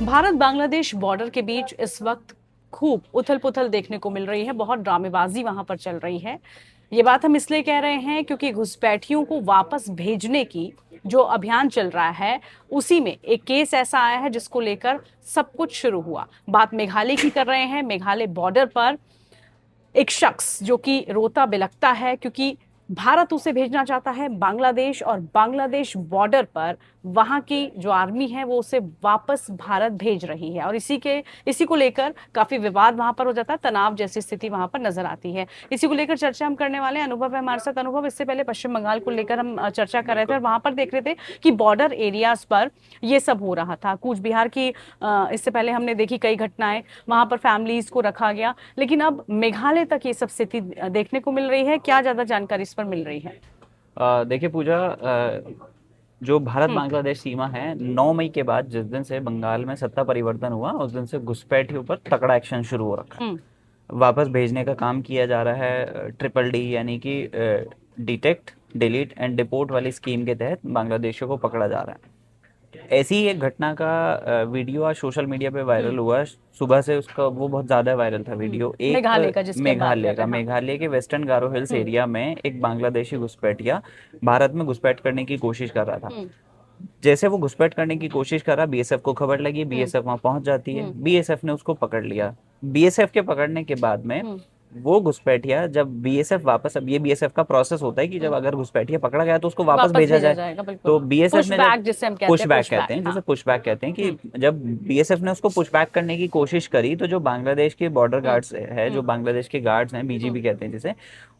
Bharat Bangladesh border के बीच इस वक्त खूब उथल पुथल देखने को मिल रही है। बहुत ड्रामेबाजी वहां पर चल रही है। ये बात हम इसलिए कह रहे हैं क्योंकि घुसपैठियों को वापस भेजने की जो अभियान चल रहा है, उसी में एक केस ऐसा आया है जिसको लेकर सब कुछ शुरू हुआ। बात मेघालय की कर रहे हैं। मेघालय बॉर्डर पर एक शख्स जो कि रोता बिलखता है क्योंकि भारत उसे भेजना चाहता है बांग्लादेश, और बांग्लादेश बॉर्डर पर वहां की जो आर्मी है वो उसे वापस भारत भेज रही है, और इसी को लेकर काफी विवाद वहां पर हो जाता है। तनाव जैसी स्थिति वहां पर नजर आती है। इसी को लेकर चर्चा हम करने वाले हैं। अनुभव है हमारे साथ। अनुभव, इससे पहले पश्चिम बंगाल को लेकर हम चर्चा कर रहे थे और वहां पर देख रहे थे कि बॉर्डर एरियाज पर ये सब हो रहा था। कूच बिहार की इससे पहले हमने देखी कई घटनाएं, वहां पर फैमिलीज को रखा गया, लेकिन अब मेघालय तक ये सब स्थिति देखने को मिल रही है। क्या ज्यादा जानकारी इस पर मिल रही है? देखिए पूजा, जो भारत हम्म। बांग्लादेश सीमा है, 9 मई के बाद जिस दिन से बंगाल में सत्ता परिवर्तन हुआ उस दिन से घुसपैठियों पर तगड़ा एक्शन शुरू हो रखा है। हम्म। वापस भेजने का काम किया जा रहा है। ट्रिपल डी यानी कि डिटेक्ट, डिलीट एंड डिपोर्ट वाली स्कीम के तहत बांग्लादेशियों को पकड़ा जा रहा है। ऐसी ही एक घटना का वीडियो आज सोशल मीडिया पे हम्म। वायरल हुआ। सुबह से उसका वो बहुत ज्यादा वायरल था वीडियो। एक मेघालय का जिसकी हम बात कर रहे हैं, हाँ। मेघालय के वेस्टर्न गारो हिल्स हम्म। एरिया में एक बांग्लादेशी घुसपैठिया भारत में घुसपैठ करने की कोशिश कर रहा था। हम्म। जैसे वो घुसपैठ करने की कोशिश कर रहा, बीएसएफ को खबर लगी, हम्म। बीएसएफ वहां पहुंच जाती है, हम्म। बीएसएफ ने उसको पकड़ लिया। बीएसएफ के पकड़ने के बाद में हम्म। वो घुसपैठिया जब बीएसएफ वापस, अब ये बीएसएफ का प्रोसेस होता है कि जब हम्म। अगर घुसपैठिया पकड़ा गया तो उसको वापस वापस भेजा भेजा जाए। जाएगा, बिल्कुल। तो बीएसएफ पुश ने जब बैक जिसे हम कहते पुश हैं, बैक पुश कहते बैक, हैं, हाँ। जैसे पुश बैक कहते हैं कि हम्म। जब बीएसएफ ने उसको पुश बैक करने की कोशिश करी तो जो बांग्लादेश के बॉर्डर हम्म। गार्ड्स है, जो हम्म। बांग्लादेश के गार्ड्स हैं, हम्म। बीजीबी कहते हैं जिसे,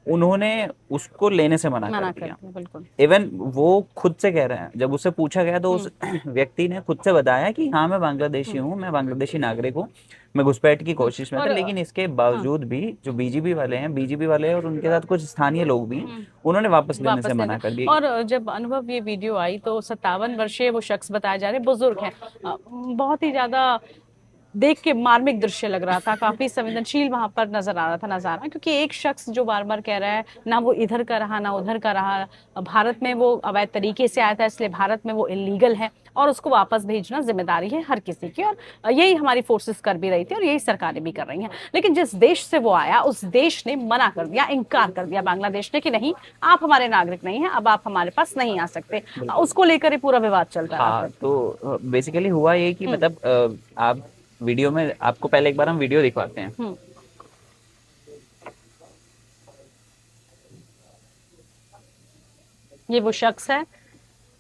उन्होंने उसको लेने से मना कर मना कर दिया। दिया, बिल्कुल। इवन वो खुद से कह रहे हैं, जब उससे पूछा गया तो उस हम्म। व्यक्ति ने खुद से बताया कि हाँ मैं बांग्लादेशी हम्म। हूँ, मैं बांग्लादेशी नागरिक हूँ, मैं घुसपैठ की कोशिश में था। और लेकिन इसके हाँ। बावजूद भी जो बीजीबी वाले और उनके साथ कुछ स्थानीय लोग भी हैं, उन्होंने वापस लेने से वापस लेने। मना कर दिया। और जब अनुभव ये वीडियो आई तो 57 वर्षीय वो शख्स बताए जा रहे, बुजुर्ग हैं। बहुत ही ज्यादा देख के मार्मिक दृश्य लग रहा था। काफी संवेदनशील वहां पर नजर आ रहा था नजारा, क्योंकि एक शख्स जो बार बार कह रहा है ना वो इधर का रहा ना उधर का रहा, भारत में वो अवैध तरीके से आया था इसलिए भारत में वो इलीगल है, और उसको वापस भेजना जिम्मेदारी है हर किसी की। और यही हमारी फोर्सेस कर भी रही थी और यही सरकारें भी कर रही हैं। लेकिन जिस देश से वो आया उस देश ने मना कर दिया, इनकार कर दिया बांग्लादेश ने कि नहीं, आप हमारे नागरिक नहीं हैं, अब आप हमारे पास नहीं आ सकते। उसको लेकर ये पूरा विवाद चल रहा है हाँ, फिर। तो बेसिकली हुआ ये कि हम्म। मतलब आप वीडियो में, आपको पहले एक बार हम वीडियो दिखवाते हैं। हम्म। ये वो शख्स है,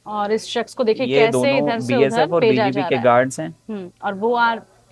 और इस शख्स को देखिए ये कैसे दोनों इधर से उधर बीएसएफ और भेजा बीजीबी जा के रहा है। गार्ड्स हैं। और वो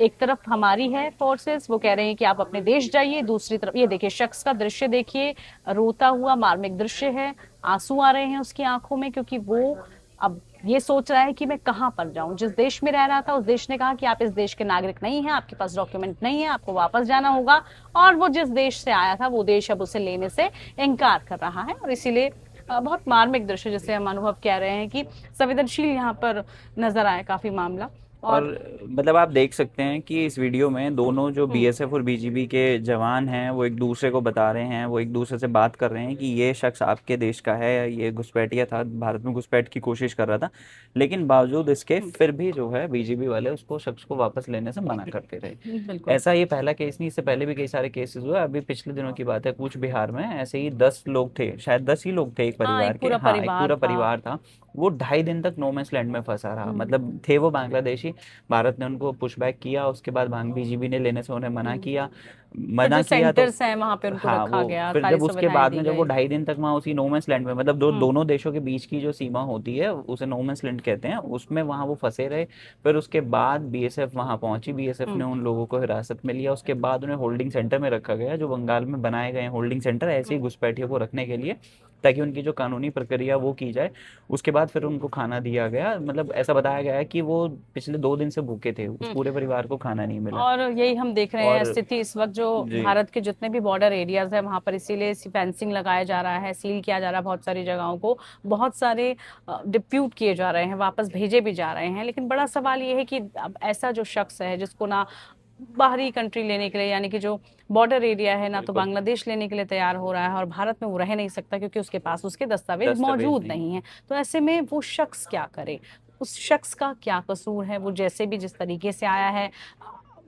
एक तरफ हमारी है फोर्सेस, वो कह रहे हैं कि आप अपने देश जाइए, दूसरी तरफ ये देखिए शख्स का दृश्य देखिए, रोता हुआ मार्मिक दृश्य है। आंसू आ रहे हैं उसकी आंखों में, क्योंकि वो अब ये सोच रहा है कि मैं कहाँ पर जाऊं। जिस देश में रह रहा था उस देश ने कहा कि आप इस देश के नागरिक नहीं हैं, आपके पास डॉक्यूमेंट नहीं है, आपको वापस जाना होगा। और वो जिस देश से आया था वो देश अब उसे लेने से इनकार कर रहा है, और इसीलिए बहुत मार्मिक दृश्य जिसे हम अनुभव कह रहे हैं कि संवेदनशील यहाँ पर नजर आया काफी मामला। और और मतलब आप देख सकते हैं कि इस वीडियो में दोनों जो हम्म। बीएसएफ और बीजीबी के जवान हैं वो एक दूसरे को बता रहे हैं, वो एक दूसरे से बात कर रहे हैं कि ये शख्स आपके देश का है, ये घुसपैठिया था, भारत में घुसपैठ की कोशिश कर रहा था। लेकिन बावजूद इसके फिर भी जो है बीजीबी वाले उसको, शख्स को वापस लेने से मना करते रहे। बिल्कुल। ऐसा ये पहला केस नहीं, इससे पहले भी कई सारे केसेस हुए। अभी पिछले दिनों की बात है, कूच बिहार में ऐसे ही 10 लोग थे, शायद 10 ही लोग थे एक हाँ, परिवार एक के। पूरा हाँ, एक परिवार पूरा था। परिवार था। वो 2.5 दिन तक नो मैंस लैंड में फंसा रहा। हम्म। मतलब थे वो बांग्लादेशी, भारत ने उनको पुशबैक किया, उसके बाद भांग बीजीबी ने लेने से उन्हें मना हम्म। किया। फिर जो मना किया तो सेंटर्स हैं वहां पे उनको हाँ, रखा वो गया, फिर सारी जब उसके सुविधाएं बाद दी में जब वो गई। 2.5 दिन तक वहाँ उसी नो मैंस लैंड में, मतलब हम्म। दोनों देशों के बीच की जो सीमा होती है उसे नो मैंस लैंड कहते हैं, उसमें वहाँ वो फंसे रहे। फिर उसके बाद बीएसएफ वहाँ पहुंची, बीएसएफ ने हम्म। उन लोगों को हिरासत में लिया। उसके बाद उन्हें होल्डिंग सेंटर में रखा गया, जो बंगाल में बनाए गए होल्डिंग सेंटर ऐसे ही घुसपैठियों को रखने के लिए, ताकि उनकी जो कानूनी प्रक्रिया वो की जाए। उसके बाद फिर उनको खाना दिया गया। मतलब ऐसा बताया गया है कि वो पिछले 2 दिन से भूखे थे, उस हम्म। पूरे परिवार को खाना नहीं मिला। और यही हम देख रहे हैं और स्थिति इस वक्त, जो जी, भारत के जितने भी बॉर्डर एरियाज है वहां पर इसीलिए फेंसिंग लगाया जा रहा है, सील किया जा रहा है बहुत सारी जगहों को। बहुत सारे डिप्यूट किए जा रहे हैं, वापस भेजे भी जा रहे हैं। लेकिन बड़ा सवाल ये है कि अब ऐसा जो शख्स है जिसको ना बाहरी कंट्री लेने के लिए, यानी कि जो बॉर्डर एरिया है, ना तो बिल्कुल, बांग्लादेश लेने के लिए तैयार हो रहा है, और भारत में वो रह नहीं सकता क्योंकि उसके पास उसके दस्तावेज दस्तावेज मौजूद नहीं। नहीं है। तो ऐसे में वो शख्स क्या करे? उस शख्स का क्या कसूर है, वो जैसे भी जिस तरीके से आया है,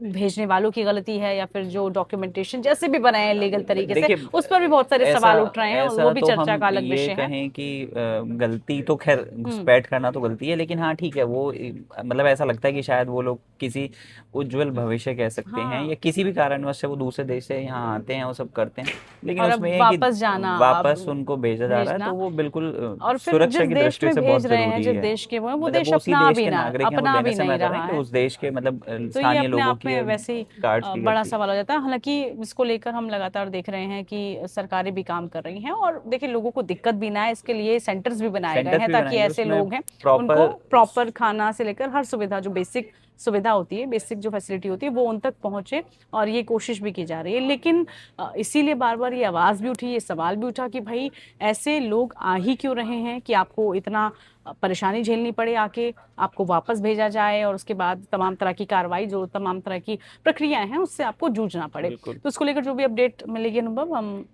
भेजने वालों की गलती है या फिर जो डॉक्यूमेंटेशन जैसे भी बनाए हैं लीगल तरीके से, देखिए, उस पर भी बहुत सारे सवाल उठ रहे हैं और वो ऐसा भी तो चर्चा हम का अलग ये विषय है। कहें कि गलती तो खैर हम्म। घुसपैठ करना तो गलती है, लेकिन हाँ ठीक है, वो मतलब ऐसा लगता है कि शायद वो लोग किसी उज्जवल भविष्य कह सकते हैं, हाँ, या किसी भी कारणवश से वो दूसरे देश से यहाँ आते हैं और सब करते हैं, लेकिन और उसमें अब ये है कि वापस जाना, वापस अब उनको भेजा जा रहा है, तो भेजना, वो बिल्कुल और फिर सुरक्षा जिस की देश दृष्टि में से भेज बहुत रहे हैं, जरूरी जिस है। देश के वो मतलब देश वो उसी अपना देश भी के ना नागरिक हैं, वो अपना देने भी से नहीं मैं कह रहा रहा हूँ कि है। उस देश के मतलब तो ये स्थानीय अपने लोगों आप की में वैसे ही कार्ड्स की बड़ा गलती है। सवाल हो जाता है। हालांकि इसको लेकर हम लगातार देख रहे हैं कि सरकारें भी काम कर रही हैं, और देखिए लोगों को दिक्कत भी ना है इसके लिए सेंटर्स भी बनाए गए सेंटर्स हैं भी ताकि बनाएंगे ऐसे उसमें लोग हैं उनको प्रॉपर। प्रॉपर खाना से लेकर हर सुविधा, जो बेसिक सुविधा होती है, बेसिक जो फैसिलिटी होती है, वो उन तक पहुंचे, और ये कोशिश भी की जा रही है। लेकिन इसीलिए बार बार ये आवाज भी उठी, ये सवाल भी उठा कि भाई ऐसे लोग आ ही क्यों रहे हैं कि आपको इतना परेशानी झेलनी पड़े, आके आपको वापस भेजा जाए और उसके बाद तमाम तरह की कार्रवाई, जो तमाम तरह की प्रक्रियाएं हैं, उससे आपको जूझना पड़े। बिल्कुल। तो उसको लेकर जो भी अपडेट मिलेगी अनुभव हम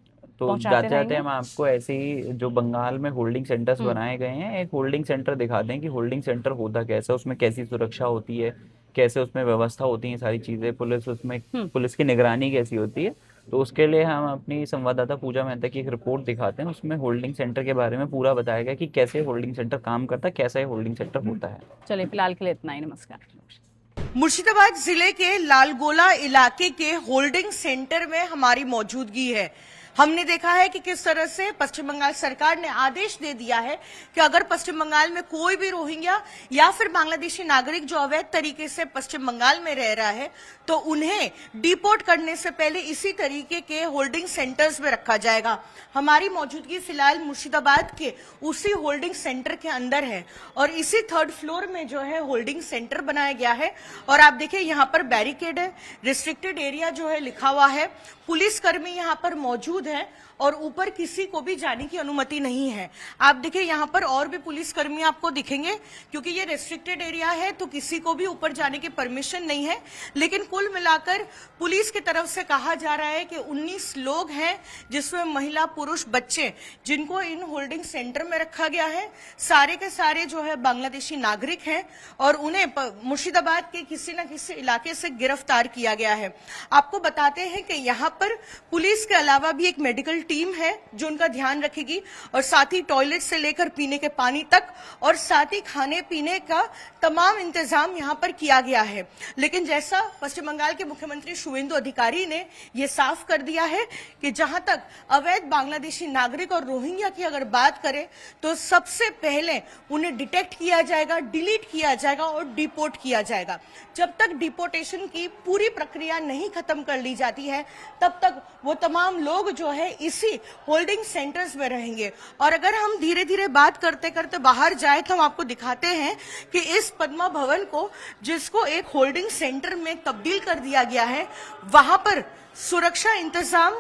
तो पहुंचाते जाते जाते रहेंगे। हम आपको ऐसे ही जो बंगाल में होल्डिंग सेंटर्स हम्म। बनाए गए हैं, एक होल्डिंग सेंटर दिखाते हैं कि होल्डिंग सेंटर होता कैसा, उसमें कैसी सुरक्षा होती है, कैसे उसमें व्यवस्था होती है, सारी चीज़ें, पुलिस उसमें, हम्म। पुलिस की निगरानी कैसी होती है। तो उसके लिए हम अपनी संवाददाता पूजा मेहता की एक रिपोर्ट दिखाते हैं, उसमें होल्डिंग सेंटर के बारे में पूरा बताया गया कि कैसे होल्डिंग सेंटर काम करता है, कैसा ये होल्डिंग सेंटर होता है। चलिए फिलहाल के लिए इतना ही, नमस्कार। मुर्शिदाबाद जिले के लालगोला इलाके के होल्डिंग सेंटर में हमारी मौजूदगी है। हमने देखा है कि किस तरह से पश्चिम बंगाल सरकार ने आदेश दे दिया है कि अगर पश्चिम बंगाल में कोई भी रोहिंग्या या फिर बांग्लादेशी नागरिक जो अवैध तरीके से पश्चिम बंगाल में रह रहा है, तो उन्हें डिपोर्ट करने से पहले इसी तरीके के होल्डिंग सेंटर्स में रखा जाएगा। हमारी मौजूदगी फिलहाल मुर्शिदाबाद के उसी होल्डिंग सेंटर के अंदर है, और इसी 3rd फ्लोर में जो है होल्डिंग सेंटर बनाया गया है। और आप देखिए यहाँ पर बैरिकेड है, रिस्ट्रिक्टेड एरिया जो है लिखा हुआ है, पुलिसकर्मी यहाँ पर मौजूद है, और ऊपर किसी को भी जाने की अनुमति नहीं है। आप देखिए यहाँ पर और भी पुलिसकर्मी आपको दिखेंगे, क्योंकि ये रेस्ट्रिक्टेड एरिया है तो किसी को भी ऊपर जाने की परमिशन नहीं है। लेकिन कुल मिलाकर पुलिस की तरफ से कहा जा रहा है कि 19 लोग हैं, जिसमें महिला, पुरुष, बच्चे, जिनको इन होल्डिंग सेंटर में रखा गया है। सारे के सारे जो है बांग्लादेशी नागरिक हैं, और उन्हें मुर्शिदाबाद के किसी न किसी इलाके से गिरफ्तार किया गया है। आपको बताते हैं कि यहाँ पर पुलिस के अलावा भी एक मेडिकल टीम है जो उनका ध्यान रखेगी, और साथ ही टॉयलेट से लेकर पीने के पानी तक, और साथ ही खाने पीने का तमाम इंतजाम यहाँ पर किया गया है। लेकिन जैसा पश्चिम बंगाल के मुख्यमंत्री शुवेंदु अधिकारी ने ये साफ कर दिया है कि जहां तक अवैध बांग्लादेशी नागरिक और रोहिंग्या की अगर बात करें, तो सबसे पहले उन्हें डिटेक्ट किया जाएगा, डिलीट किया जाएगा और डिपोर्ट किया जाएगा। जब तक डिपोर्टेशन की पूरी प्रक्रिया नहीं खत्म कर ली जाती है, तब तक वो तमाम लोग जो है इसी होल्डिंग सेंटर्स में रहेंगे। और अगर हम धीरे धीरे बात करते करते बाहर जाए, तो हम आपको दिखाते हैं कि इस पद्मा भवन को, जिसको एक होल्डिंग सेंटर में तब्दील कर दिया गया है, वहां पर सुरक्षा इंतजाम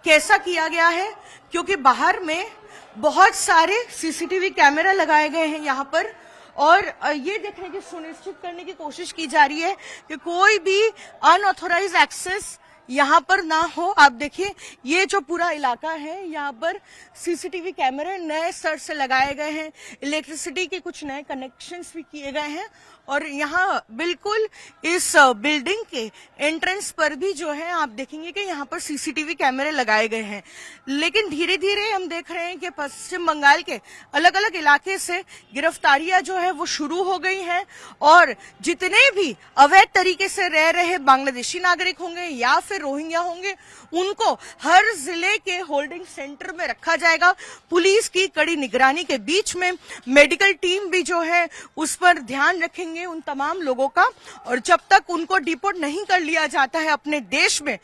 कैसा किया गया है। क्योंकि बाहर में बहुत सारे सीसीटीवी कैमरा लगाए गए हैं यहाँ पर, और ये देखने की सुनिश्चित करने की कोशिश की जा रही है कि कोई भी अनऑथोराइज एक्सेस यहाँ पर ना हो। आप देखिए ये जो पूरा इलाका है, यहाँ पर सीसीटीवी कैमरे नए स्तर से लगाए गए हैं, इलेक्ट्रिसिटी के कुछ नए कनेक्शंस भी किए गए हैं, और यहाँ बिल्कुल इस बिल्डिंग के एंट्रेंस पर भी जो है आप देखेंगे कि यहाँ पर सीसीटीवी कैमरे लगाए गए हैं। लेकिन धीरे धीरे हम देख रहे हैं कि पश्चिम बंगाल के अलग अलग इलाके से गिरफ्तारियां जो है वो शुरू हो गई हैं, और जितने भी अवैध तरीके से रह रहे बांग्लादेशी नागरिक होंगे या फिर रोहिंग्या होंगे, उनको हर जिले के होल्डिंग सेंटर में रखा जाएगा। पुलिस की कड़ी निगरानी के बीच में मेडिकल टीम भी जो है उस पर ध्यान रखेंगे उन तमाम लोगों का, और जब तक उनको डिपोर्ट नहीं कर लिया जाता है अपने देश में,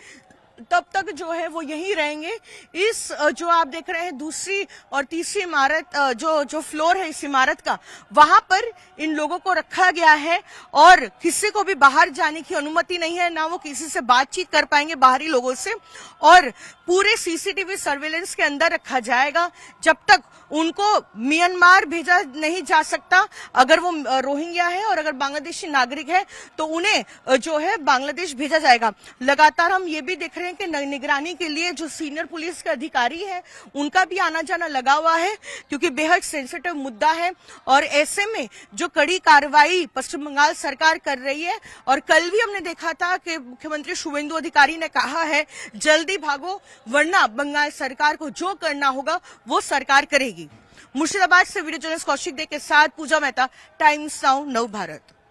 तब तक जो है वो यहीं रहेंगे। इस जो आप देख रहे हैं दूसरी और तीसरी इमारत, जो फ्लोर है इस इमारत का, वहां पर इन लोगों को रखा गया है, और किसी को भी बाहर जाने की अनुमति नहीं है, ना वो किसी से बातचीत कर पाएंगे बाहरी लोगों से, और पूरे सीसीटीवी सर्वेलेंस के अंदर रखा जाएगा जब तक उनको म्यांमार भेजा नहीं जा सकता अगर वो रोहिंग्या है, और अगर बांग्लादेशी नागरिक है तो उन्हें जो है बांग्लादेश भेजा जाएगा। लगातार हम ये भी देख रहे हैं कि निगरानी के लिए जो सीनियर पुलिस के अधिकारी हैं उनका भी आना जाना लगा हुआ है, क्योंकि बेहद सेंसिटिव मुद्दा है। और ऐसे में जो कड़ी कार्रवाई पश्चिम बंगाल सरकार कर रही है, और कल भी हमने देखा था कि मुख्यमंत्री शुभेंदु अधिकारी ने कहा है जल्दी भागो वरना बंगाल सरकार को जो करना होगा वो सरकार करेगी। मुर्शिदाबाद से वीडियो जर्नलिस्ट कौशिक दे के साथ पूजा मेहता, टाइम्स नाउ नव भारत।